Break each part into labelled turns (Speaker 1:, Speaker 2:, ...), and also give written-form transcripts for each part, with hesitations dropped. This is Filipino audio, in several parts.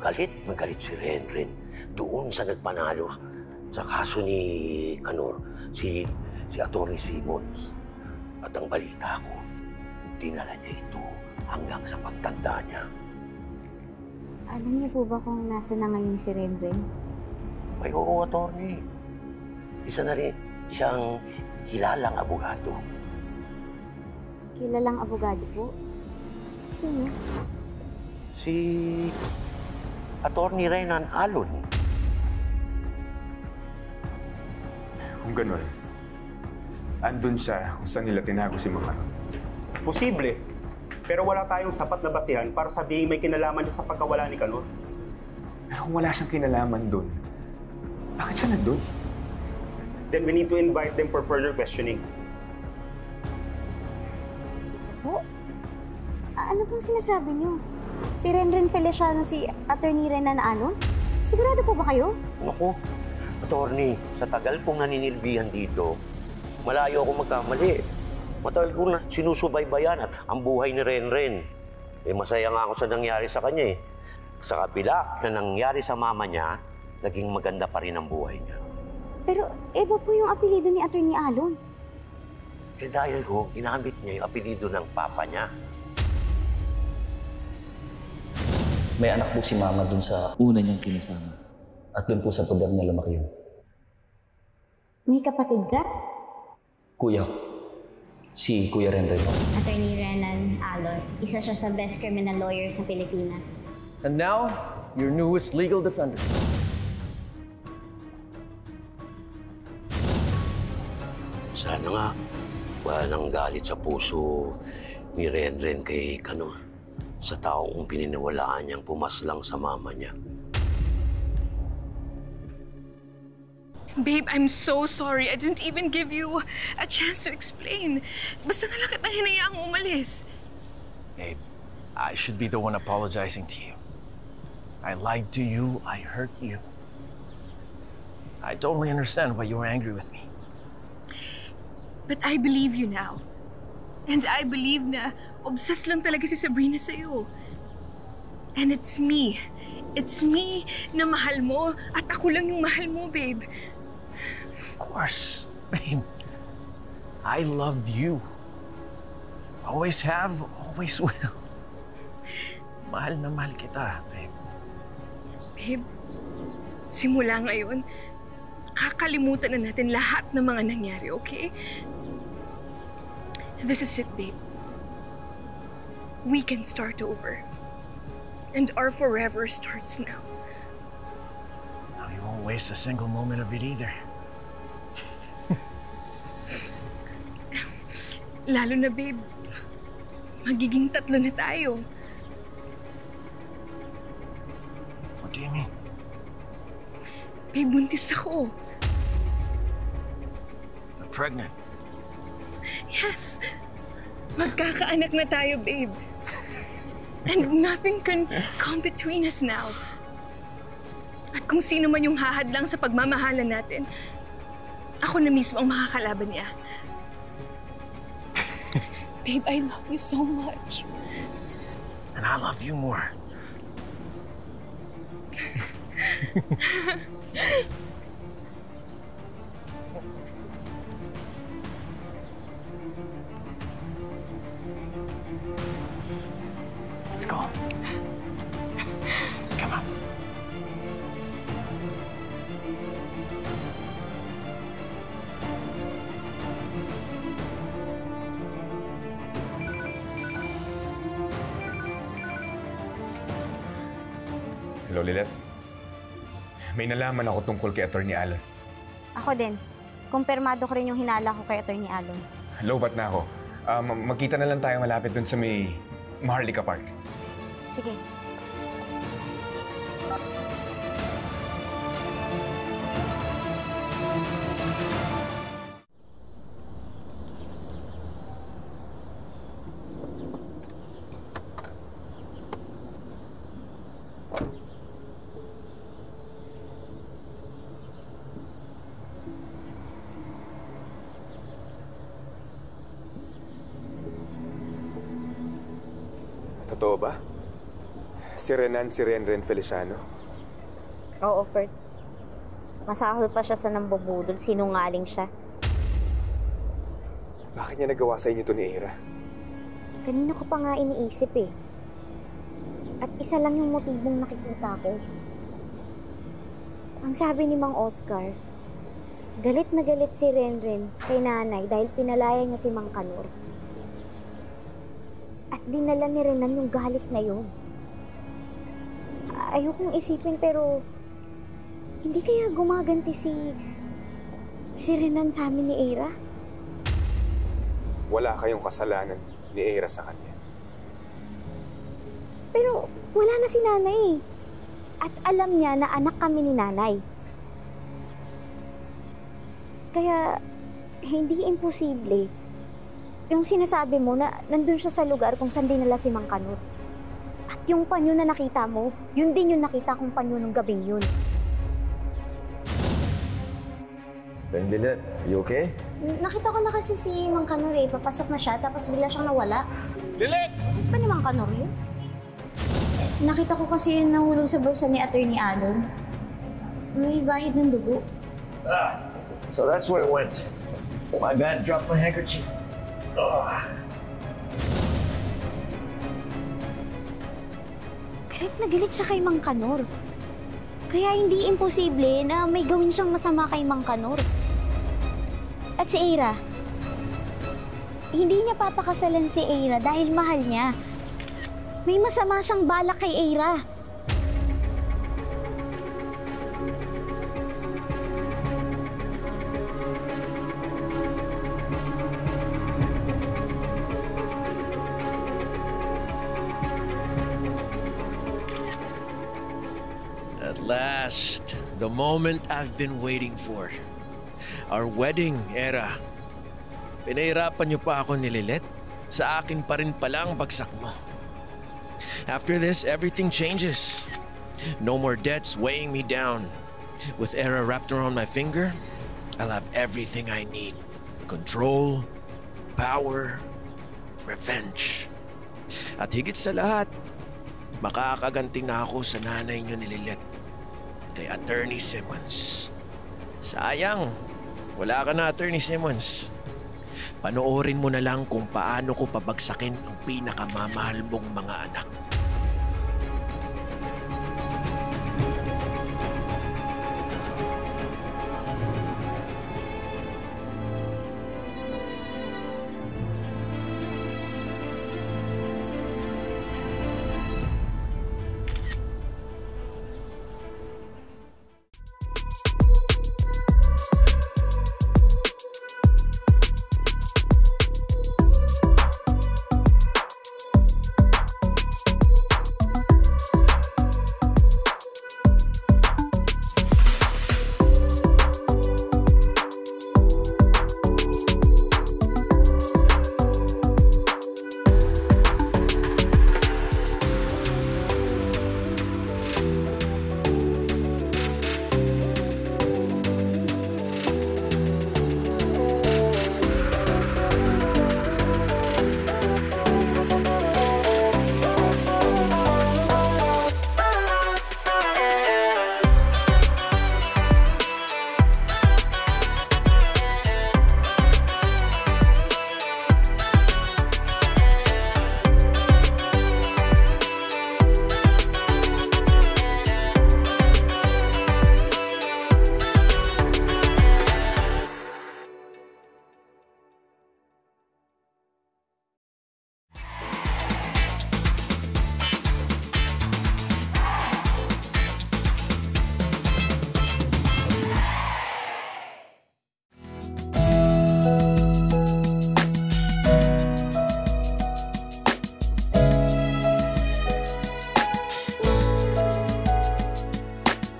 Speaker 1: galit na galit si Renren doon sa nagpanalo sa kaso ni Kanor, si Atty. Simmons. At ang balita ko, dinala niya ito hanggang sa pagtanda niya.
Speaker 2: Alam niyo po ba kung nasa na ngayon si Renren?
Speaker 1: May oo, attorney. Isa na rin siyang kilalang abogado.
Speaker 2: Kilalang abogado po? Sino?
Speaker 1: Si Atty. Renan Alon.
Speaker 3: Kung ganun, andun siya kung saan nila tinago si Mang Kanor.
Speaker 4: Posible. Pero wala tayong sapat na basihan para sabihin may kinalaman niya sa pagkawala ni Kanor.
Speaker 3: Pero kung wala siyang kinalaman dun, bakit siya nandun?
Speaker 4: Then we need to invite them for further questioning.
Speaker 2: Po? Ano pong sinasabi niyo? Si Renren Feliciano, si Atty. Renan Alon? Sigurado po ba kayo?
Speaker 1: Naku, attorney, sa tagal kong naninilbihan dito, malayo ako magkamali. Matagal ko na sinusubaybayan at ang buhay ni Renren. Masaya nga ako sa nangyari sa kanya eh. Sa kabila na nangyari sa mama niya, naging maganda pa rin ang buhay niya.
Speaker 2: Pero iba po yung apelido ni Atty. Alon.
Speaker 1: Dahil ginamit niya yung apelido ng papa niya.
Speaker 5: May anak po si Mama dun sa una niyang kinasama. At dun po sa poder niya lumaki yun.
Speaker 2: May kapatid ka?
Speaker 5: Kuya, si Kuya Renren.
Speaker 2: Atty. Renan Alon. Isa siya sa best criminal lawyer sa Pilipinas.
Speaker 6: And now, your newest legal defender.
Speaker 1: Sana nga, walang galit sa puso ni Renren kay Kanor sa taong pininiwalaan niyang pumaslang sa mama niya.
Speaker 7: Babe, I'm so sorry. I didn't even give you a chance to explain. Basta na lang kita hinayaang umalis.
Speaker 6: Babe, I should be the one apologizing to you. I lied to you. I hurt you. I totally understand why you were angry with me.
Speaker 7: But I believe you now. And I believe na obsessed lang talaga si Sabrina sa'yo. And it's me. It's me na mahal mo at ako lang yung mahal mo, babe.
Speaker 6: Of course, babe. I love you. Always have, always will. Mahal na mahal kita, babe.
Speaker 7: Babe, simula ngayon, kakalimutan na natin lahat ng mga nangyari, okay? This is it, babe. We can start over. And our forever starts now.
Speaker 6: We won't waste a single moment of it either.
Speaker 7: Lalo na, babe, magiging tatlo na tayo.
Speaker 6: What do you mean?
Speaker 7: Babe, buntis ako.
Speaker 6: You're pregnant.
Speaker 7: Yes. Magkakaanak na tayo, babe. And nothing can come between us now. At kung sino man yung hahadlang sa pagmamahalan natin, ako na mismo ang makakalaban niya. Babe, I love you so much.
Speaker 6: And I love you more. Let's go. Come on.
Speaker 3: Hello, Lilet. May nalaman ako tungkol kay Atty. Alon.
Speaker 2: Ako din. Kumpirmado ko rin yung hinala ko kay Atty. Alon.
Speaker 3: Lobat na ako. Magkita na lang tayo malapit dun sa may Maharlika Park.
Speaker 2: Sige.
Speaker 3: Totoo ba? Si Renan, si Renren Feliciano.
Speaker 2: Oo, Ferd. Masahol pa siya sa nambubudol. Sinungaling siya.
Speaker 3: Bakit niya nagawa sa inyo to ni Eira?
Speaker 2: Kanina ko pa nga iniisip eh. At isa lang yung motibong nakikita ko. Ang sabi ni Mang Oscar, galit na galit si Renren kay nanay dahil pinalaya niya si Mang Kanor. At dinala ni Renan yung galit na yun. Ayokong isipin pero hindi kaya gumaganti si Renan sa amin ni Eira?
Speaker 3: Wala kayong kasalanan ni Eira sa kanya.
Speaker 2: Pero wala na si nanay. At alam niya na anak kami ni nanay. Kaya hindi imposible yung sinasabi mo na nandun siya sa lugar kung saan dinala si Mang Kanor. At yung panyo na nakita mo, yun din yung nakita kong panyo nung gabing yun.
Speaker 8: Lilet, you okay?
Speaker 2: Nakita ko na kasi si Mang Kanor eh. Papasok na siya tapos bigla siyang nawala.
Speaker 6: Lilet!
Speaker 2: Sis pa ni Mang Kanor yun? Nakita ko kasi yung nahulog sa bulsa ni Atty. Alon. May bahid ng dugo.
Speaker 6: So that's where it went. My bad, dropped my handkerchief.
Speaker 2: Galit na galit siya kay Mang Kanor. Kaya hindi imposible na may gawin siyang masama kay Mang Kanor. At si Eira, hindi niya papakasalan si Eira dahil mahal niya. May masama siyang balak kay Eira.
Speaker 6: At last, the moment I've been waiting for. Our wedding, Era. Pinahirapan niyo pa ako ni Lilet. Sa akin pa rin palang bagsak mo. After this, everything changes. No more debts weighing me down. With Era wrapped around my finger, I'll have everything I need. Control, power, revenge. At higit sa lahat, makakaganti na ako sa nanay niyo ni Lilet, kay Attorney Simmons. Sayang, wala ka na, Attorney Simmons. Panoorin mo na lang kung paano ko pabagsakin ang pinakamamahal mong mga anak.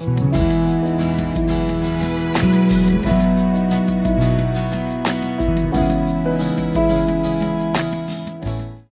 Speaker 9: you